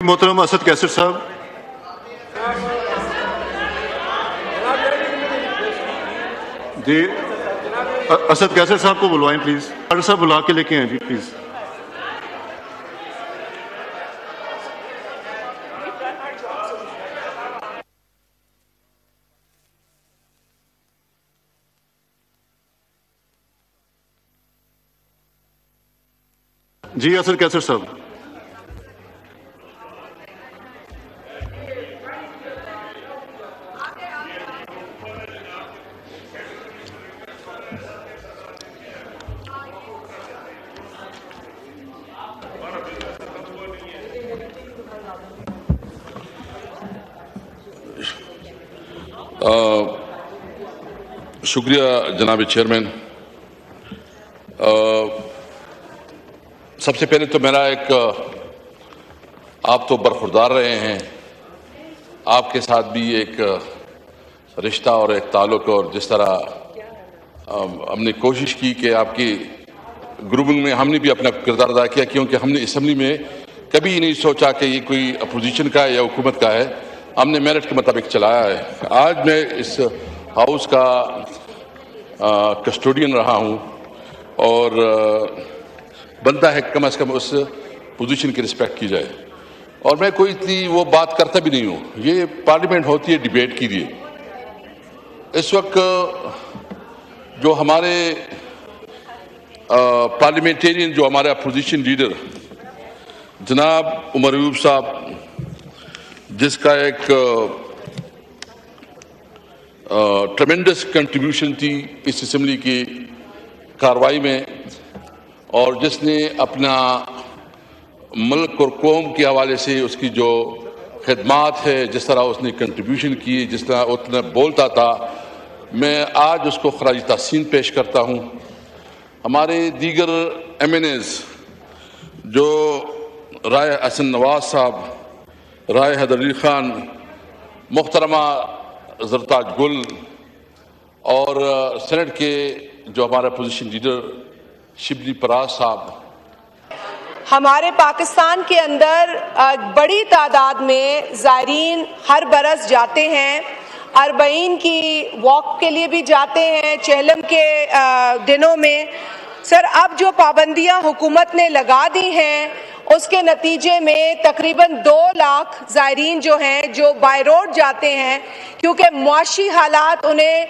محترم اسد کیسر صاحب. جی اسد کیسر صاحب کو بلوائیں پلیز. ڈاکٹر صاحب بلا کے لے کے آئیں جی پلیز. جی اسد کیسر صاحب. شکریہ جناب چیئرمین. سب سے پہلے تو میرا ایک آپ تو برخوردار رہے ہیں، آپ کے ساتھ بھی ایک رشتہ اور ایک تعلق، اور جس طرح ہم نے کوشش کی کہ آپ کی گروپنگ میں ہم نے بھی اپنا کردار ادا کیا، کیونکہ ہم نے اسمبلی میں کبھی نہیں سوچا کہ یہ کوئی اپوزیشن کا ہے یا حکومت کا ہے، ہم نے میرٹ کے مطابق چلایا ہے. آج میں اس ہاؤس کا کسٹوڈین رہا ہوں اور بنتا ہے کم از کم اس پوزیشن کی رسپیکٹ کی جائے، اور میں کوئی اتنی وہ بات کرتا بھی نہیں ہوں. یہ پارلیمنٹ ہوتی ہے ڈیبیٹ کے لیے. اس وقت جو ہمارے پارلیمنٹیرین، جو ہمارے اپوزیشن لیڈر جناب عمر ایوب صاحب، جس کا ایک ٹریمنڈس کنٹریبیوشن تھی اس اسمبلی کی کارروائی میں، اور جس نے اپنا ملک اور قوم کے حوالے سے اس کی جو خدمات ہے، جس طرح اس نے کنٹریبیوشن کی، جس طرح اتنا بولتا تھا، میں آج اس کو خراج تحسین پیش کرتا ہوں. ہمارے دیگر ایم این ایز جو رائے حسن نواز صاحب، رائے حیدر علی خان، محترمہ زرتاج گل، اور سینٹ کے جو ہمارا اپوزیشن لیڈر شبلی پراز صاحب. ہمارے پاکستان کے اندر بڑی تعداد میں زائرین ہر برس جاتے ہیں، اربعین کی واک کے لیے بھی جاتے ہیں چہلم کے دنوں میں. سر، اب جو پابندیاں حکومت نے لگا دی ہیں اس کے نتیجے میں تقریباً 2 لاکھ زائرین جو ہیں جو بائی روڈ جاتے ہیں، کیونکہ معاشی حالات انہیں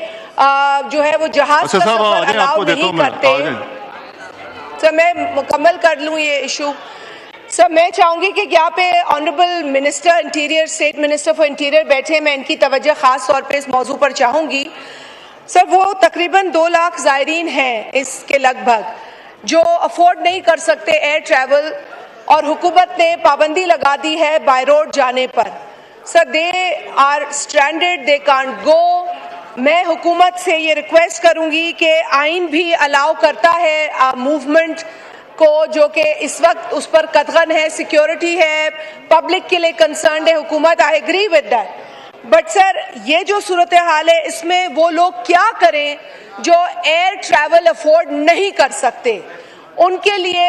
جو ہے وہ جہاز کا سفر الاؤ نہیں کرتے. سر میں مکمل کر لوں یہ ایشو. سر میں چاہوں گی کہ یہاں پہ honourable minister interior, state minister for interior بیٹھے، میں ان کی توجہ خاص طور پہ اس موضوع پر چاہوں گی. سر، وہ تقریباً 2 لاکھ زائرین ہیں اس کے لگ بھگ جو افورڈ نہیں کر سکتے ایئر ٹریول، اور حکومت نے پابندی لگا دی ہے بائی روڈ جانے پر. سر، they are اسٹرینڈڈ، they can't go. میں حکومت سے یہ ریکویسٹ کروں گی کہ آئین بھی الاؤ کرتا ہے موومنٹ کو، جو کہ اس وقت اس پر قدغن ہے، سیکیورٹی ہے، پبلک کے لیے کنسرنڈ ہے حکومت. I agree with that. But sir, یہ جو صورتحال ہے اس میں وہ لوگ کیا کریں جو ایئر ٹریول افورڈ نہیں کر سکتے؟ ان کے لیے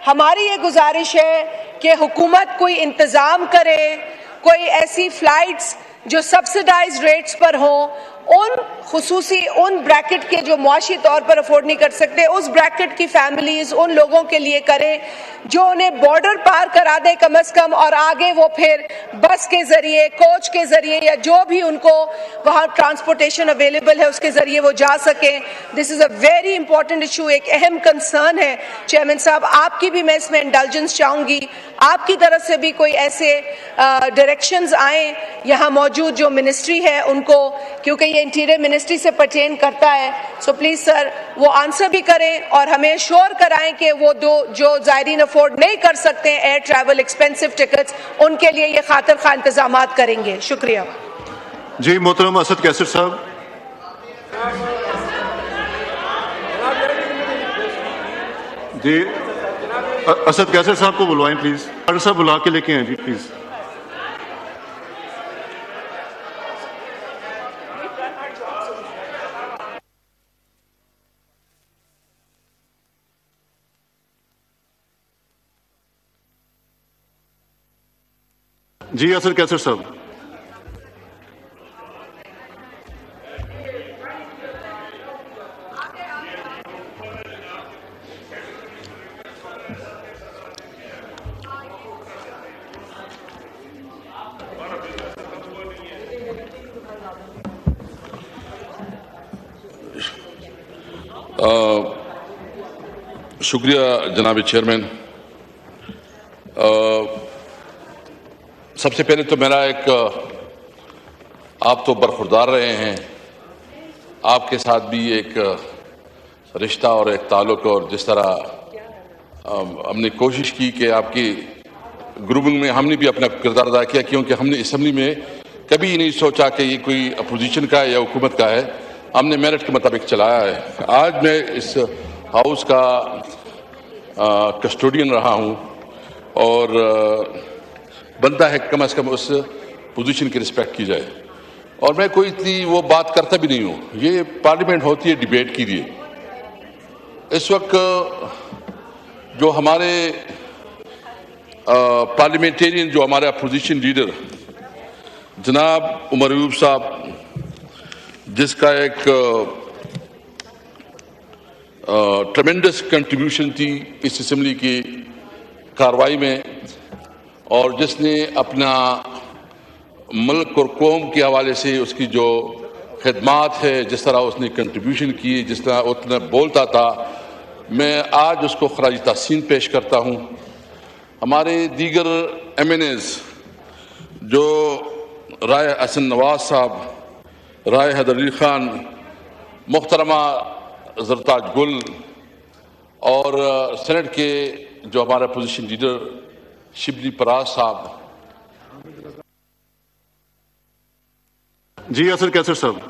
ہماری یہ گزارش ہے کہ حکومت کوئی انتظام کرے، کوئی ایسی فلائٹس جو سبسڈائز ریٹس پر ہوں، ان بریکٹ کے جو معاشی طور پر افورڈ نہیں کر سکتے، اس بریکٹ کی فیملیز، ان لوگوں کے لیے کریں جو انہیں بارڈر پار کرا دے کم از کم، اور آگے وہ پھر بس کے ذریعے، کوچ کے ذریعے، یا جو بھی ان کو وہاں ٹرانسپورٹیشن اویلیبل ہے اس کے ذریعے وہ جا سکیں. دس از اے ویری امپورٹنٹ ایشو، ایک اہم کنسرن ہے. چیئرمین صاحب، آپ کی بھی میں اس میں انڈلجنس چاہوں گی، آپ کی طرف سے بھی کوئی ایسے ڈائریکشنز آئیں یہاں موجود جو منسٹری ہے ان کو، کیونکہ یہ انٹیریئر منسٹری سے پرٹین کرتا ہے. سو پلیز سر وہ آنسر بھی کریں اور ہمیں شور کرائیں کہ وہ جو زائرین افورڈ نہیں کر سکتے ایئر ٹریول ایکسپینسو ٹکٹس، ان کے لیے یہ خاطر خواہ انتظامات کریں گے. شکریہ. جی محترم اسد کیسر صاحب. جی اسد کیسر صاحب کو بلوائیں پلیز. ڈاکٹر صاحب بلا کے لے کے آئیں جی پلیز. جی اسد کیسر صاحب. شکریہ جناب چیئرمین. سب سے پہلے تو میرا ایک آپ تو برخوردار رہے ہیں, آپ کے ساتھ بھی ایک رشتہ اور ایک تعلق, اور جس طرح ہم نے کوشش کی کہ آپ کی گروپنگ میں ہم نے بھی اپنا کردار ادا کیا, کیونکہ ہم نے اسمبلی میں کبھی نہیں سوچا کہ یہ کوئی اپوزیشن کا ہے یا حکومت کا ہے, ہم نے میرٹ کے مطابق چلایا ہے. آج میں اس ہاؤس کا کسٹوڈین رہا ہوں اور بنتا ہے کم از کم اس پوزیشن کی رسپیکٹ کی جائے, اور میں کوئی اتنی وہ بات کرتا بھی نہیں ہوں. یہ پارلیمنٹ ہوتی ہے ڈیبیٹ کے لیے. اس وقت جو ہمارے پارلیمنٹیرین, جو ہمارے اپوزیشن لیڈر جناب عمر ایوب صاحب, جس کا ایک ٹریمنڈس کنٹریبیوشن تھی اس اسمبلی کی کارروائی میں, اور جس نے اپنا ملک اور قوم کے حوالے سے اس کی جو خدمات ہے, جس طرح اس نے کنٹریبیوشن کی, جس طرح اتنا بولتا تھا, میں آج اس کو خراج تحسین پیش کرتا ہوں. ہمارے دیگر ایم این ایز جو رائے حسن نواز صاحب, رائے حیدر علی خان, محترمہ زرتاج گل, اور سینٹ کے جو ہمارا اپوزیشن لیڈر شبلی پراز صاحب. جی اسد کیسر صاحب.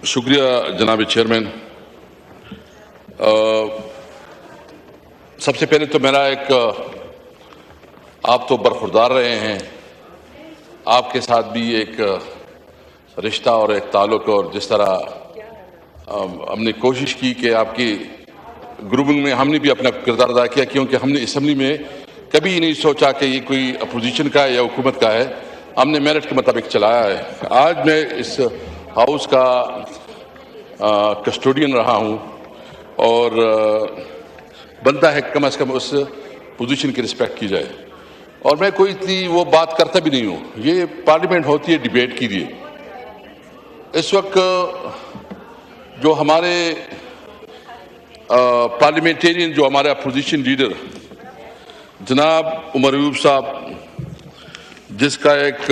شکریہ جناب چیئرمین. سب سے پہلے تو میرا ایک آپ تو برخوردار رہے ہیں, آپ کے ساتھ بھی ایک رشتہ اور ایک تعلق, اور جس طرح ہم نے کوشش کی کہ آپ کی گروپنگ میں ہم نے بھی اپنا کردار ادا کیا, کیونکہ ہم نے اسمبلی میں کبھی نہیں سوچا کہ یہ کوئی اپوزیشن کا ہے یا حکومت کا ہے, ہم نے میرٹ کے مطابق چلایا ہے. آج میں اس ہاؤس کا کسٹوڈین رہا ہوں اور بنتا ہے کم از کم اس پوزیشن کی رسپیکٹ کی جائے, اور میں کوئی اتنی وہ بات کرتا بھی نہیں ہوں. یہ پارلیمنٹ ہوتی ہے ڈیبیٹ کے لیے. اس وقت جو ہمارے پارلیمنٹیرین, جو ہمارے اپوزیشن لیڈر جناب عمر ایوب صاحب, جس کا ایک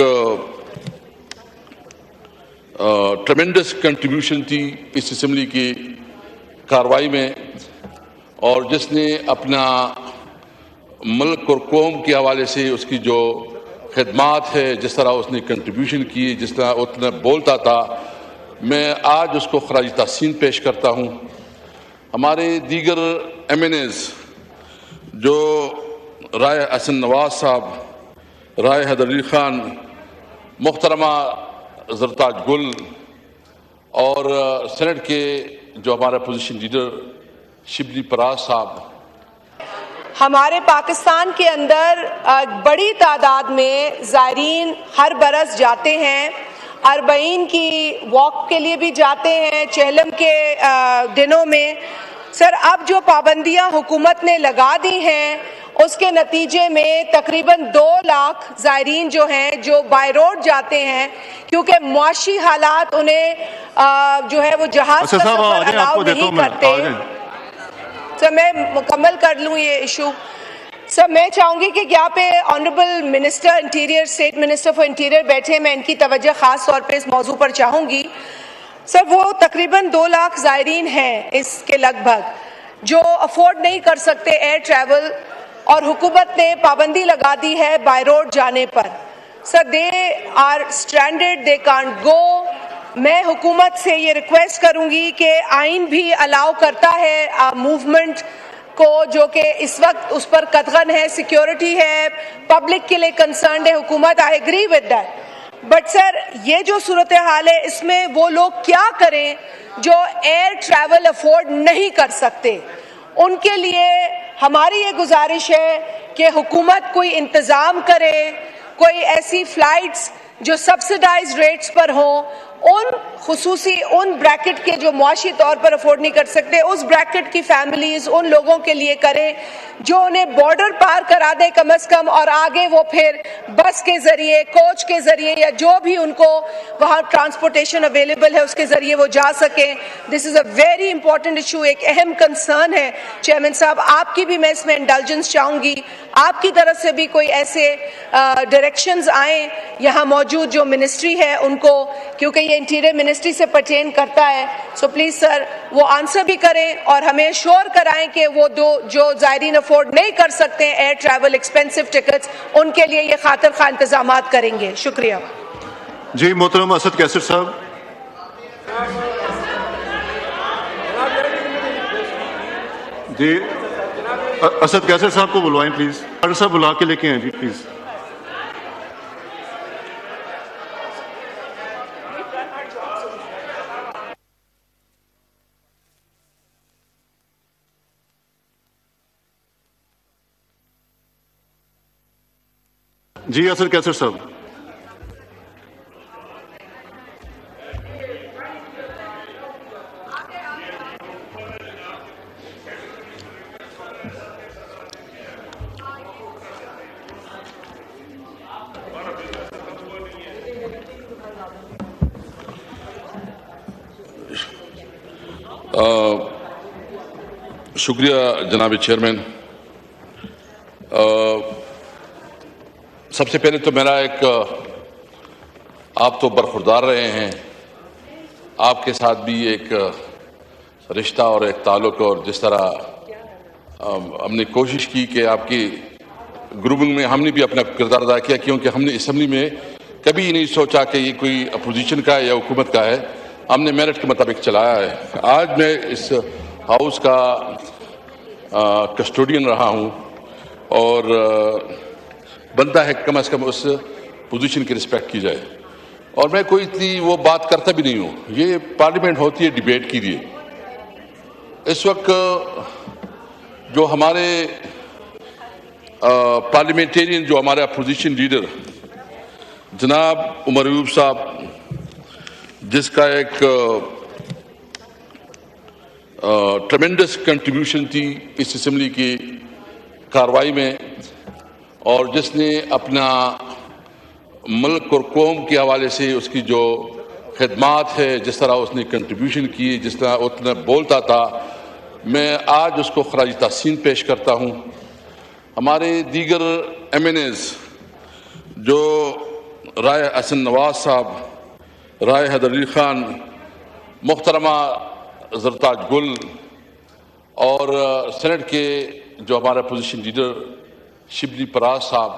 ٹریمنڈس کنٹریبیوشن تھی اس اسمبلی کی کارروائی میں, اور جس نے اپنا ملک اور قوم کے حوالے سے اس کی جو خدمات ہے, جس طرح اس نے کنٹریبیوشن کی, جس طرح اتنا بولتا تھا, میں آج اس کو خراج تحسین پیش کرتا ہوں. ہمارے دیگر ایم این ایز جو رائے حسن نواز صاحب, رائے حیدر علی خان, محترمہ زرتاج گل, اور سینٹ کے جو ہمارا اپوزیشن لیڈر شبلی پراز صاحب. ہمارے پاکستان کے اندر بڑی تعداد میں زائرین ہر برس جاتے ہیں, اربعین کی واک کے لیے بھی جاتے ہیں چہلم کے دنوں میں. سر, اب جو پابندیاں حکومت نے لگا دی ہیں اس کے نتیجے میں تقریباً 2 لاکھ زائرین جو ہیں جو بائی روڈ جاتے ہیں, کیونکہ معاشی حالات انہیں جو ہے وہ جہاز کا سفر الاؤ نہیں کرتے. سر میں مکمل کر لوں یہ ایشو. سر میں چاہوں گی کہ یہاں پہ honourable minister interior, state minister for interior بیٹھے, میں ان کی توجہ خاص طور پہ اس موضوع پر چاہوں گی. سر, وہ تقریباً 2 لاکھ زائرین ہیں اس کے لگ بھگ جو افورڈ نہیں کر سکتے ایئر ٹریول, اور حکومت نے پابندی لگا دی ہے بائی روڈ جانے پر. سر, they are اسٹرینڈڈ, they can't go, میں حکومت سے یہ ریکویسٹ کروں گی کہ آئین بھی الاؤ کرتا ہے موومنٹ کو، جو کہ اس وقت اس پر قدغن ہے، سیکیورٹی ہے، پبلک کے لیے کنسرنڈ ہے حکومت. I agree with that. But sir, یہ جو صورتحال ہے اس میں وہ لوگ کیا کریں جو ایئر ٹریول افورڈ نہیں کر سکتے؟ ان کے لیے ہماری یہ گزارش ہے کہ حکومت کوئی انتظام کرے، کوئی ایسی فلائٹس جو سبسڈائز ریٹس پر ہوں، ان بریکٹ کے جو معاشی طور پر افورڈ نہیں کر سکتے، اس بریکٹ کی فیملیز ان لوگوں کے لیے کریں جو انہیں بارڈر پار کرا دے کم از کم، اور آگے وہ پھر بس کے ذریعے، کوچ کے ذریعے، یا جو بھی ان کو وہاں ٹرانسپورٹیشن اویلیبل ہے اس کے ذریعے وہ جا سکیں. دس از اے ویری امپورٹنٹ ایشو، ایک اہم کنسرن ہے. چیئرمین صاحب، آپ کی بھی میں اس میں انڈلجنس چاہوں گی، آپ کی طرف سے بھی کوئی ایسے ڈائریکشنز آئیں یہاں موجود جو منسٹری ہے ان کو، کیونکہ یہ انٹیریئر منسٹری سے پرٹین کرتا ہے. سو پلیز سر وہ آنسر بھی کریں اور ہمیں شور کرائیں کہ وہ جو زائرین افورڈ نہیں کر سکتے ایئر ٹریول ایکسپینسو ٹکٹس، ان کے لیے یہ خاطر خواہ انتظامات کریں گے. شکریہ. جی محترم اسد کیسر صاحب. جی اسد کیسر صاحب کو بلوائیں پلیز. ڈاکٹر صاحب بلا کے لے کے آئیں جی پلیز. جی اسد کیسر صاحب. شکریہ جناب چیئرمین. سب سے پہلے تو میرا ایک، آپ تو برخوردار رہے ہیں، آپ کے ساتھ بھی ایک رشتہ اور ایک تعلق، اور جس طرح ہم نے کوشش کی کہ آپ کی گروپنگ میں ہم نے بھی اپنا کردار ادا کیا، کیونکہ ہم نے اسمبلی میں کبھی نہیں سوچا کہ یہ کوئی اپوزیشن کا ہے یا حکومت کا ہے، ہم نے میرٹ کے مطابق چلایا ہے. آج میں اس ہاؤس کا کسٹوڈین رہا ہوں اور بنتا ہے کم از کم اس پوزیشن کی رسپیکٹ کی جائے، اور میں کوئی اتنی وہ بات کرتا بھی نہیں ہوں. یہ پارلیمنٹ ہوتی ہے ڈیبیٹ کے لیے. اس وقت جو ہمارے پارلیمنٹیرین، جو ہمارے اپوزیشن لیڈر جناب عمر ایوب صاحب، جس کا ایک ٹریمنڈس کنٹریبیوشن تھی اس اسمبلی کی کارروائی میں، اور جس نے اپنا ملک اور قوم کے حوالے سے اس کی جو خدمات ہے، جس طرح اس نے کنٹریبیوشن کی، جس طرح اتنا بولتا تھا، میں آج اس کو خراج تحسین پیش کرتا ہوں. ہمارے دیگر ایم این ایز جو رائے حسن نواز صاحب، رائے حیدر علی خان، محترمہ زرتاج گل، اور سینٹ کے جو ہمارا اپوزیشن لیڈر شبلی پراز صاحب،